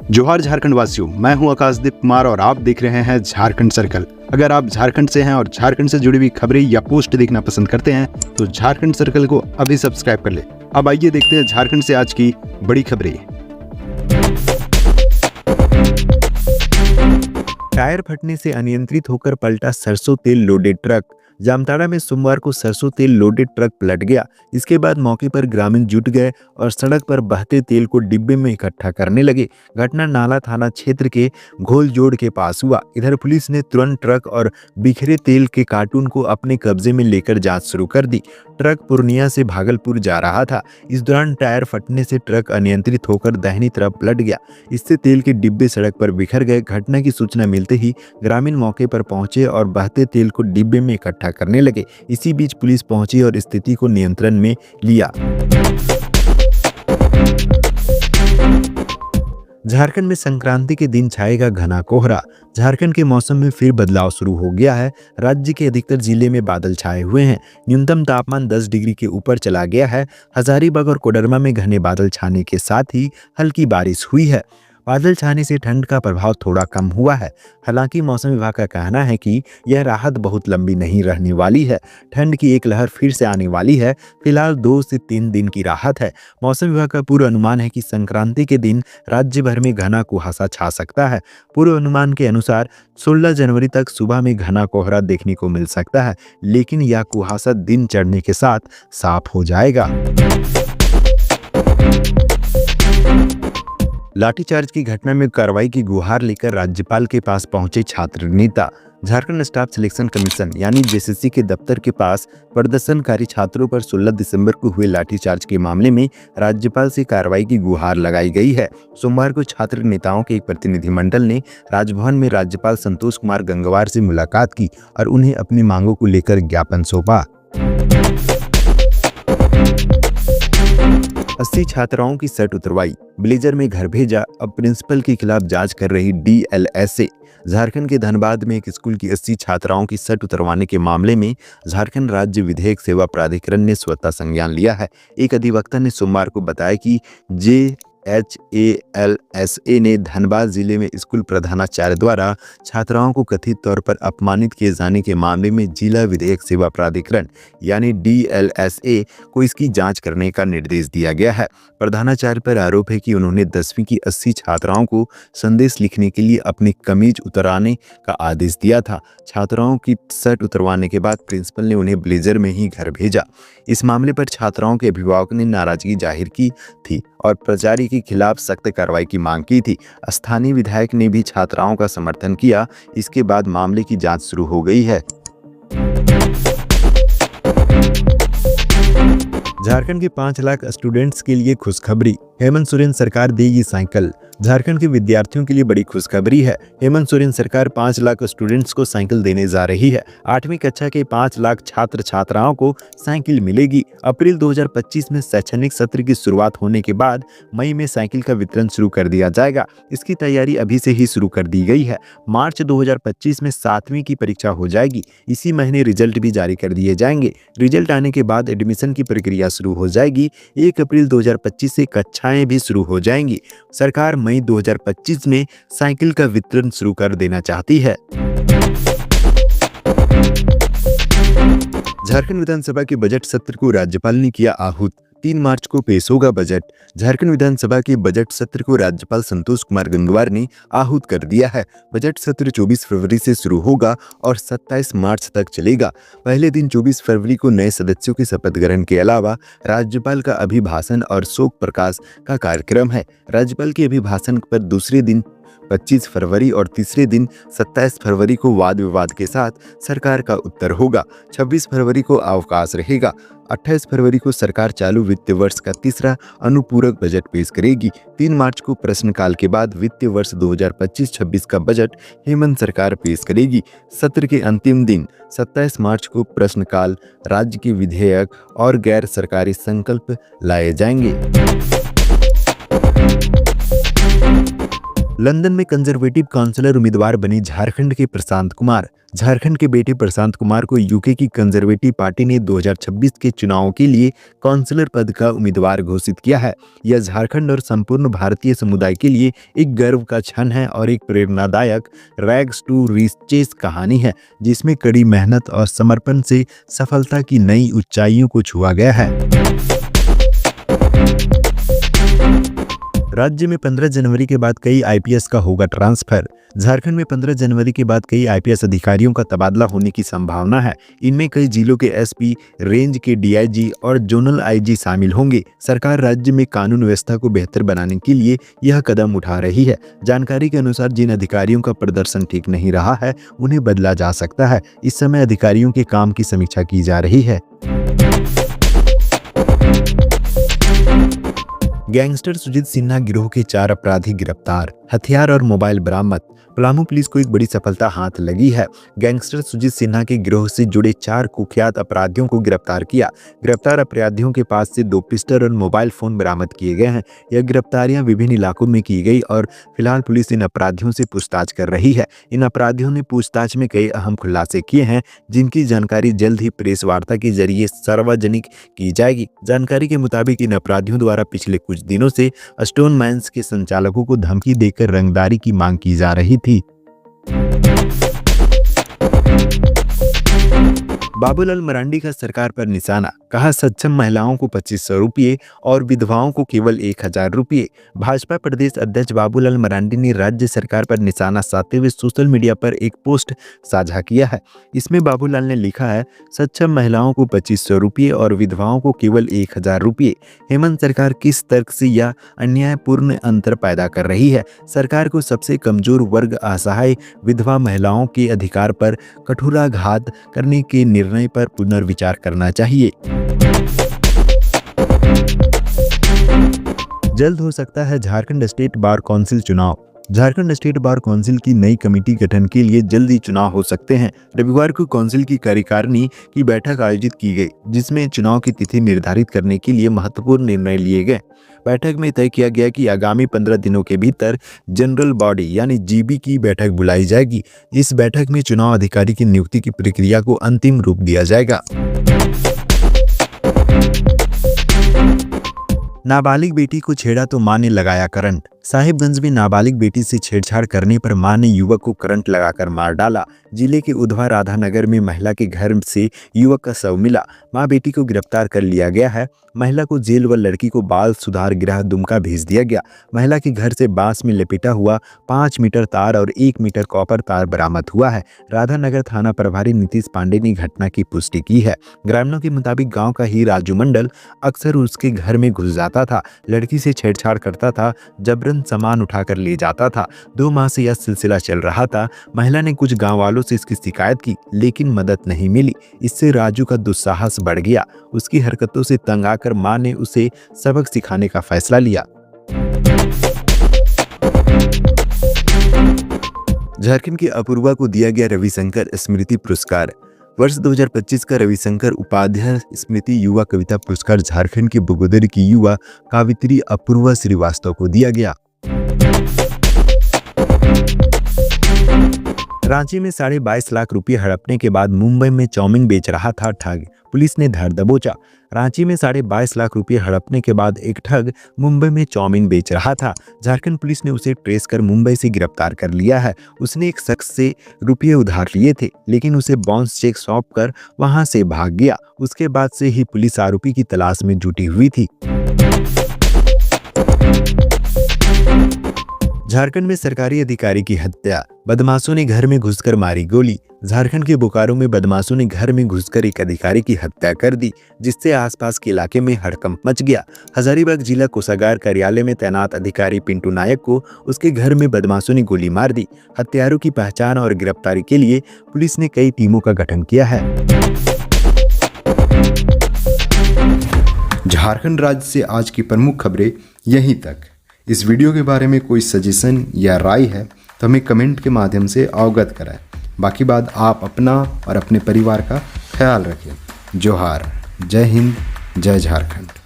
जोहार झारखंड वासियों, मैं हूं आकाशदीप कुमार और आप देख रहे हैं झारखंड सर्कल। अगर आप झारखंड से हैं और झारखंड से जुड़ी हुई खबरें या पोस्ट देखना पसंद करते हैं तो झारखंड सर्कल को अभी सब्सक्राइब कर ले। अब आइए देखते हैं झारखंड से आज की बड़ी खबरें। टायर फटने से अनियंत्रित होकर पलटा सरसों तेल लोडेड ट्रक। जामताड़ा में सोमवार को सरसों तेल लोडेड ट्रक पलट गया। इसके बाद मौके पर ग्रामीण जुट गए और सड़क पर बहते तेल को डिब्बे में इकट्ठा करने लगे। घटना नाला थाना क्षेत्र के घोलजोड़ के पास हुआ। इधर पुलिस ने तुरंत ट्रक और बिखरे तेल के कार्टून को अपने कब्जे में लेकर जांच शुरू कर दी। ट्रक पूर्णिया से भागलपुर जा रहा था। इस दौरान टायर फटने से ट्रक अनियंत्रित होकर दाहिनी तरफ पलट गया। इससे तेल के डिब्बे सड़क पर बिखर गए। घटना की सूचना मिलते ही ग्रामीण मौके पर पहुंचे और बहते तेल को डिब्बे में इकट्ठा करने लगे। इसी बीच पुलिस पहुंची और स्थिति को नियंत्रण में लिया। झारखंड में संक्रांति के दिन छाएगा घना कोहरा। झारखंड के मौसम में फिर बदलाव शुरू हो गया है। राज्य के अधिकतर जिले में बादल छाए हुए हैं। न्यूनतम तापमान 10 डिग्री के ऊपर चला गया है। हजारीबाग और कोडरमा में घने बादल छाने के साथ ही हल्की बारिश हुई है। बादल छाने से ठंड का प्रभाव थोड़ा कम हुआ है। हालांकि मौसम विभाग का कहना है कि यह राहत बहुत लंबी नहीं रहने वाली है। ठंड की एक लहर फिर से आने वाली है। फिलहाल 2 से 3 दिन की राहत है। मौसम विभाग का पूर्व अनुमान है कि संक्रांति के दिन राज्य भर में घना कुहासा छा सकता है। पूर्व अनुमान के अनुसार 16 जनवरी तक सुबह में घना कोहरा देखने को मिल सकता है, लेकिन यह कुहासा दिन चढ़ने के साथ साफ हो जाएगा। लाठीचार्ज की घटना में कार्रवाई की गुहार लेकर राज्यपाल के पास पहुंचे छात्र नेता। झारखंड स्टाफ सिलेक्शन कमीशन यानी जेसीसी के दफ्तर के पास प्रदर्शनकारी छात्रों पर 16 दिसंबर को हुए लाठीचार्ज के मामले में राज्यपाल से कार्रवाई की गुहार लगाई गई है। सोमवार को छात्र नेताओं के एक प्रतिनिधिमंडल ने राजभवन में राज्यपाल संतोष कुमार गंगवार से मुलाकात की और उन्हें अपनी मांगों को लेकर ज्ञापन सौंपा। 80 छात्राओं की शर्ट उतरवाई, ब्लेजर में घर भेजा। अब प्रिंसिपल के खिलाफ जांच कर रही डीएलएसए। झारखंड के धनबाद में एक स्कूल की 80 छात्राओं की शर्ट उतरवाने के मामले में झारखंड राज्य विधिक सेवा प्राधिकरण ने स्वतः संज्ञान लिया है। एक अधिवक्ता ने सोमवार को बताया कि JHALSA ने धनबाद जिले में स्कूल प्रधानाचार्य द्वारा छात्राओं को कथित तौर पर अपमानित किए जाने के मामले में जिला विधिक सेवा प्राधिकरण यानी DLSA को इसकी जांच करने का निर्देश दिया गया है। प्रधानाचार्य पर आरोप है कि उन्होंने 10वीं की 80 छात्राओं को संदेश लिखने के लिए अपनी कमीज उतराने का आदेश दिया था। छात्राओं की शर्ट उतरवाने के बाद प्रिंसिपल ने उन्हें ब्लेजर में ही घर भेजा। इस मामले पर छात्राओं के अभिभावक ने नाराजगी जाहिर की थी और प्राचार्य के खिलाफ सख्त कार्रवाई की मांग की थी। स्थानीय विधायक ने भी छात्राओं का समर्थन किया। इसके बाद मामले की जांच शुरू हो गई है। झारखंड के 5 लाख स्टूडेंट्स के लिए खुशखबरी। हेमंत सोरेन सरकार देगी साइकिल। झारखंड के विद्यार्थियों के लिए बड़ी खुशखबरी है। हेमंत सोरेन सरकार 5 लाख स्टूडेंट्स को साइकिल देने जा रही है। 8वीं कक्षा के 5 लाख छात्र छात्राओं को साइकिल मिलेगी। अप्रैल 2025 में शैक्षणिक सत्र की शुरुआत होने के बाद मई में साइकिल का वितरण शुरू कर दिया जाएगा। इसकी तैयारी अभी से ही शुरू कर दी गई है। मार्च 2025 में 7वीं की परीक्षा हो जाएगी। इसी महीने रिजल्ट भी जारी कर दिए जाएंगे। रिजल्ट आने के बाद एडमिशन की प्रक्रिया शुरू हो जाएगी। 1 अप्रैल 2025 से कक्षाएं भी शुरू हो जाएंगी। सरकार मई 2025 में साइकिल का वितरण शुरू कर देना चाहती है। झारखंड विधानसभा के बजट सत्र को राज्यपाल ने किया आहूत। 3 मार्च को पेश होगा बजट। झारखंड विधानसभा के बजट सत्र को राज्यपाल संतोष कुमार गंगवार ने आहूत कर दिया है। बजट सत्र 24 फरवरी से शुरू होगा और 27 मार्च तक चलेगा। पहले दिन 24 फरवरी को नए सदस्यों के शपथ ग्रहण के अलावा राज्यपाल का अभिभाषण और शोक प्रकाश का कार्यक्रम है। राज्यपाल के अभिभाषण पर दूसरे दिन 25 फरवरी और तीसरे दिन 27 फरवरी को वाद विवाद के साथ सरकार का उत्तर होगा। 26 फरवरी को अवकाश रहेगा। 28 फरवरी को सरकार चालू वित्तीय वर्ष का तीसरा अनुपूरक बजट पेश करेगी। 3 मार्च को प्रश्नकाल के बाद वित्तीय वर्ष 2025-26 का बजट हेमंत सरकार पेश करेगी। सत्र के अंतिम दिन 27 मार्च को प्रश्नकाल, राज्य के विधेयक और गैर सरकारी संकल्प लाए जाएंगे। लंदन में कंजर्वेटिव काउंसिलर उम्मीदवार बने झारखंड के प्रशांत कुमार। झारखंड के बेटे प्रशांत कुमार को यूके की कंजर्वेटिव पार्टी ने 2026 के चुनाव के लिए काउंसलर पद का उम्मीदवार घोषित किया है। यह झारखंड और संपूर्ण भारतीय समुदाय के लिए एक गर्व का क्षण है और एक प्रेरणादायक रैग्स टू रिचेस कहानी है, जिसमें कड़ी मेहनत और समर्पण से सफलता की नई ऊंचाइयों को छुआ गया है। राज्य में 15 जनवरी के बाद कई आईपीएस का होगा ट्रांसफर। झारखंड में 15 जनवरी के बाद कई आईपीएस अधिकारियों का तबादला होने की संभावना है। इनमें कई जिलों के एसपी, रेंज के डीआईजी और जोनल आईजी शामिल होंगे। सरकार राज्य में कानून व्यवस्था को बेहतर बनाने के लिए यह कदम उठा रही है। जानकारी के अनुसार जिन अधिकारियों का प्रदर्शन ठीक नहीं रहा है, उन्हें बदला जा सकता है। इस समय अधिकारियों के काम की समीक्षा की जा रही है। गैंगस्टर सुजीत सिन्हा गिरोह के 4 अपराधी गिरफ्तार, हथियार और मोबाइल बरामद। पलामू पुलिस को एक बड़ी सफलता हाथ लगी है। गैंगस्टर सुजीत सिन्हा के गिरोह से जुड़े 4 कुख्यात अपराधियों को गिरफ्तार किया। गिरफ्तार अपराधियों के पास से 2 पिस्टल और मोबाइल फोन बरामद किए गए हैं। यह गिरफ्तारियां विभिन्न इलाकों में की गई और फिलहाल पुलिस इन अपराधियों से पूछताछ कर रही है। इन अपराधियों ने पूछताछ में कई अहम खुलासे किए हैं, जिनकी जानकारी जल्द ही प्रेस वार्ता के जरिए सार्वजनिक की जाएगी। जानकारी के मुताबिक इन अपराधियों द्वारा पिछले कुछ दिनों से स्टोन माइंस के संचालकों को धमकी देकर रंगदारी की मांग की जा रही थी। बाबूलाल मरांडी का सरकार पर निशाना, कहा सक्षम महिलाओं को 2500 रुपये और विधवाओं को केवल 1000 रुपये। भाजपा प्रदेश अध्यक्ष बाबूलाल मरांडी ने राज्य सरकार पर निशाना साधते हुए सोशल मीडिया पर एक पोस्ट साझा किया है। इसमें बाबूलाल ने लिखा है, सक्षम महिलाओं को 2500 रुपये और विधवाओं को केवल 1000 रुपये। हेमंत सरकार किस तर्क से यह अन्यायपूर्ण अंतर पैदा कर रही है? सरकार को सबसे कमजोर वर्ग, असहाय विधवा महिलाओं के अधिकार पर कठोराघात करने के निर्णय पर पुनर्विचार करना चाहिए। जल्द हो सकता है झारखंड स्टेट बार काउंसिल चुनाव। झारखंड स्टेट बार काउंसिल की नई कमेटी गठन के लिए जल्दी चुनाव हो सकते हैं। रविवार को काउंसिल की कार्यकारिणी की बैठक आयोजित की गई, जिसमें चुनाव की तिथि निर्धारित करने के लिए महत्वपूर्ण निर्णय लिए गए। बैठक में तय किया गया कि आगामी 15 दिनों के भीतर जनरल बॉडी यानी जीबी की बैठक बुलाई जाएगी। इस बैठक में चुनाव अधिकारी की नियुक्ति की प्रक्रिया को अंतिम रूप दिया जाएगा। नाबालिग बेटी को छेड़ा तो मां ने लगाया करंट। साहिबगंज में नाबालिग बेटी से छेड़छाड़ करने पर मां ने युवक को करंट लगाकर मार डाला। जिले के उधवा राधानगर में महिला के घर से युवक का शव मिला। मां बेटी को गिरफ्तार कर लिया गया है। महिला को जेल व लड़की को बाल सुधार गृह दुमका भेज दिया गया। महिला के घर से बांस में लपेटा हुआ 5 मीटर तार और 1 मीटर कॉपर तार बरामद हुआ है। राधानगर थाना प्रभारी नीतीश पांडे ने घटना की पुष्टि की है। ग्रामीणों के मुताबिक गांव का ही राजू मंडल अक्सर उसके घर में घुस जाता था, लड़की से छेड़छाड़ करता था, जबरन सामान उठाकर ले जाता था। 2 माह से यह सिलसिला चल रहा था। महिला ने कुछ गांव वालों से इसकी शिकायत की, लेकिन मदद नहीं मिली। इससे राजू का दुस्साहस बढ़ गया। उसकी हरकतों से तंग आकर मां ने उसे सबक सिखाने का फैसला लिया। झारखंड की अपूर्वा को दिया गया रविशंकर स्मृति पुरस्कार। वर्ष 2025 का रविशंकर उपाध्याय स्मृति युवा कविता पुरस्कार झारखंड के बगोदर की युवा कावित्री अपूर्वा श्रीवास्तव को दिया गया। रांची में 22.5 लाख रुपए हड़पने के बाद मुंबई में चाउमीन बेच रहा था ठग, पुलिस ने धर दबोचा। रांची में 22.5 लाख रुपए हड़पने के बाद एक ठग मुंबई में चाउमीन बेच रहा था। झारखंड पुलिस ने उसे ट्रेस कर मुंबई से गिरफ्तार कर लिया है। उसने एक शख्स से रुपये उधार लिए थे, लेकिन उसे बाउंस चेक सौंप कर वहां से भाग गया। उसके बाद से ही पुलिस आरोपी की तलाश में जुटी हुई थी। झारखंड में सरकारी अधिकारी की हत्या, बदमाशों ने घर में घुसकर मारी गोली। झारखंड के बोकारो में बदमाशों ने घर में घुसकर एक अधिकारी की हत्या कर दी, जिससे आसपास के इलाके में हड़कंप मच गया। हजारीबाग जिला कोषागार कार्यालय में तैनात अधिकारी पिंटू नायक को उसके घर में बदमाशों ने गोली मार दी। हत्यारों की पहचान और गिरफ्तारी के लिए पुलिस ने कई टीमों का गठन किया है। झारखंड राज्य से आज की प्रमुख खबरें यहीं तक। इस वीडियो के बारे में कोई सजेशन या राय है तो हमें कमेंट के माध्यम से अवगत कराएं। बाकी बात आप अपना और अपने परिवार का ख्याल रखें। जोहार, जय हिंद, जय झारखंड।